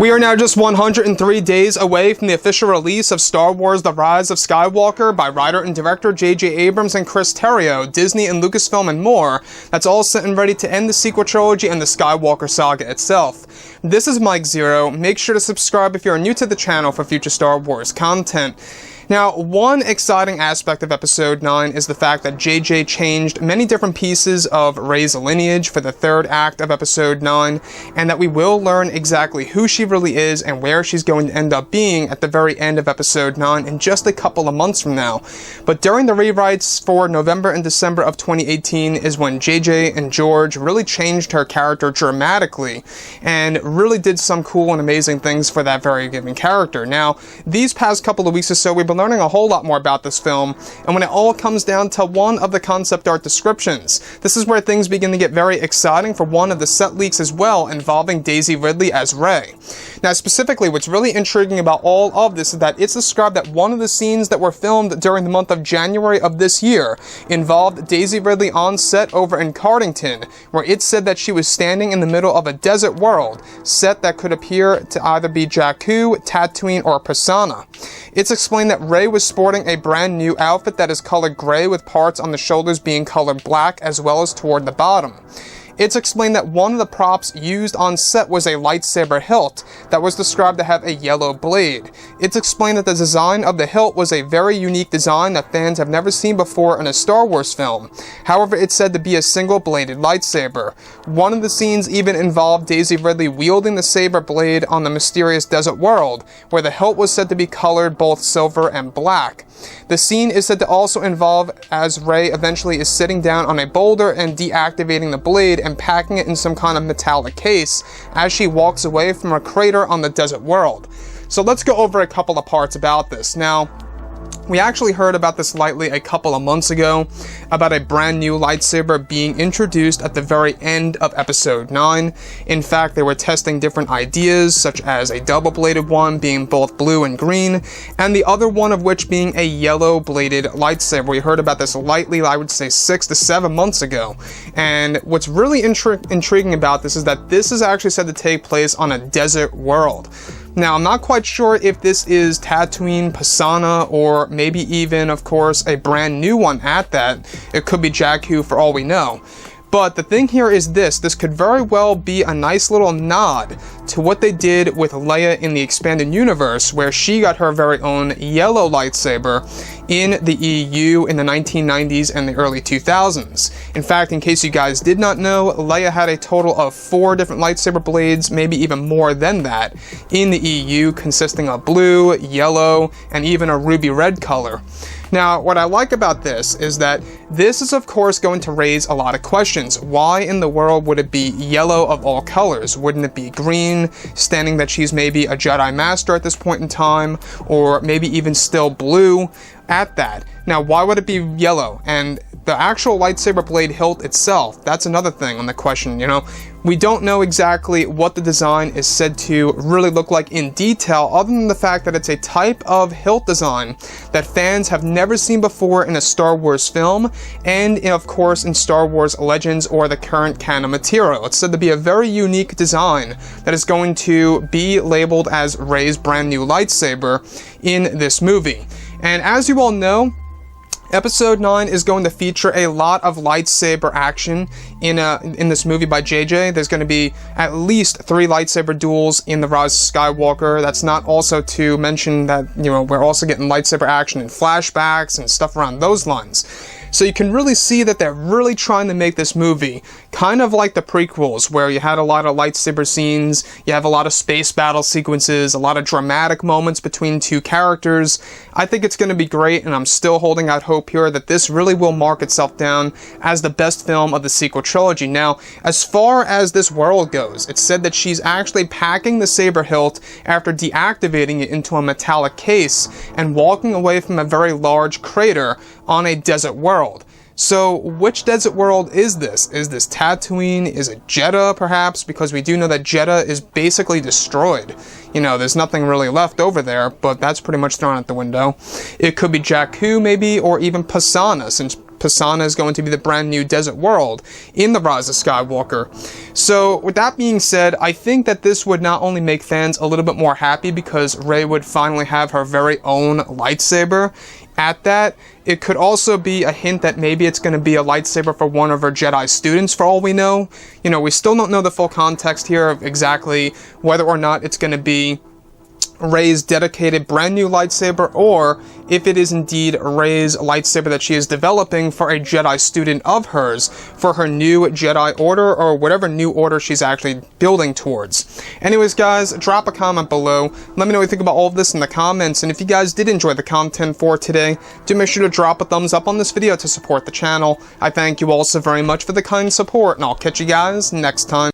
We are now just 103 days away from the official release of Star Wars The Rise of Skywalker by writer and director J.J. Abrams and Chris Terrio, Disney and Lucasfilm and more. That's all set and ready to end the sequel trilogy and the Skywalker saga itself. This is Mike Zero. Make sure to subscribe if you're new to the channel for future Star Wars content. Now, one exciting aspect of Episode 9 is the fact that JJ changed many different pieces of Rey's lineage for the third act of Episode 9, and that we will learn exactly who she really is and where she's going to end up being at the very end of Episode 9 in just a couple of months from now. But during the rewrites for November and December of 2018 is when JJ and George really changed her character dramatically, and really did some cool and amazing things for that very given character. Now, these past couple of weeks or so, we've been learning a whole lot more about this film, and when it all comes down to one of the concept art descriptions, this is where things begin to get very exciting for one of the set leaks as well, involving Daisy Ridley as Rey. Now, specifically, what's really intriguing about all of this is that it's described that one of the scenes that were filmed during the month of January of this year involved Daisy Ridley on set over in Cardington, where it said that she was standing in the middle of a desert world, set that could appear to either be Jakku, Tatooine, or Pisana. It's explained that Rey was sporting a brand new outfit that is colored gray with parts on the shoulders being colored black as well as toward the bottom. It's explained that one of the props used on set was a lightsaber hilt that was described to have a yellow blade. It's explained that the design of the hilt was a very unique design that fans have never seen before in a Star Wars film. However, it's said to be a single-bladed lightsaber. One of the scenes even involved Daisy Ridley wielding the saber blade on the mysterious desert world, where the hilt was said to be colored both silver and black. The scene is said to also involve as Rey eventually is sitting down on a boulder and deactivating the blade and packing it in some kind of metallic case as she walks away from a crater on the desert world. So let's go over a couple of parts about this. Now, we actually heard about this lightly a couple of months ago, about a brand new lightsaber being introduced at the very end of Episode 9. In fact, they were testing different ideas, such as a double-bladed one being both blue and green, and the other one of which being a yellow-bladed lightsaber. We heard about this lightly, I would say 6 to 7 months ago. And what's really intriguing about this is that this is actually said to take place on a desert world. Now, I'm not quite sure if this is Tatooine, Pisana, or maybe even, of course, a brand new one at that. It could be Jakku for all we know. But the thing here is this could very well be a nice little nod to what they did with Leia in the expanded universe, where she got her very own yellow lightsaber in the EU in the 1990s and the early 2000s. In fact, in case you guys did not know, Leia had a total of 4 different lightsaber blades, maybe even more than that, in the EU, consisting of blue, yellow, and even a ruby red color. Now, what I like about this is that this is of course going to raise a lot of questions. Why in the world would it be yellow of all colors? Wouldn't it be green, standing that she's maybe a Jedi Master at this point in time, or maybe even still blue at that? Now, why would it be yellow? And the actual lightsaber blade hilt itself, that's another thing on the question, you know. We don't know exactly what the design is said to really look like in detail, other than the fact that it's a type of hilt design that fans have never seen before in a Star Wars film, and of course in Star Wars Legends or the current canon material. It's said to be a very unique design that is going to be labeled as Rey's brand new lightsaber in this movie. And as you all know, Episode 9 is going to feature a lot of lightsaber action in this movie by JJ. There's going to be at least 3 lightsaber duels in The Rise of Skywalker. That's not also to mention that, you know, we're also getting lightsaber action in flashbacks and stuff around those lines. So you can really see that they're really trying to make this movie kind of like the prequels, where you had a lot of lightsaber scenes, you have a lot of space battle sequences, a lot of dramatic moments between 2 characters. I think it's going to be great, and I'm still holding out hope here that this really will mark itself down as the best film of the sequel trilogy. Now, as far as this world goes, it's said that she's actually packing the saber hilt after deactivating it into a metallic case and walking away from a very large crater on a desert world. So, which desert world is this? Is this Tatooine? Is it Jeddah, perhaps? Because we do know that Jeddah is basically destroyed. You know, there's nothing really left over there, but that's pretty much thrown out the window. It could be Jakku, maybe, or even Pisana, since Pisana is going to be the brand new desert world in the Rise of Skywalker. So with that being said, I think that this would not only make fans a little bit more happy because Rey would finally have her very own lightsaber. At that, it could also be a hint that maybe it's going to be a lightsaber for one of her Jedi students, for all we know. You know, we still don't know the full context here of exactly whether or not it's going to be Rey's dedicated brand new lightsaber, or if it is indeed Rey's lightsaber that she is developing for a Jedi student of hers for her new Jedi Order, or whatever new order she's actually building towards. Anyways, guys, drop a comment below. Let me know what you think about all of this in the comments, and if you guys did enjoy the content for today, do make sure to drop a thumbs up on this video to support the channel. I thank you all so very much for the kind support, and I'll catch you guys next time.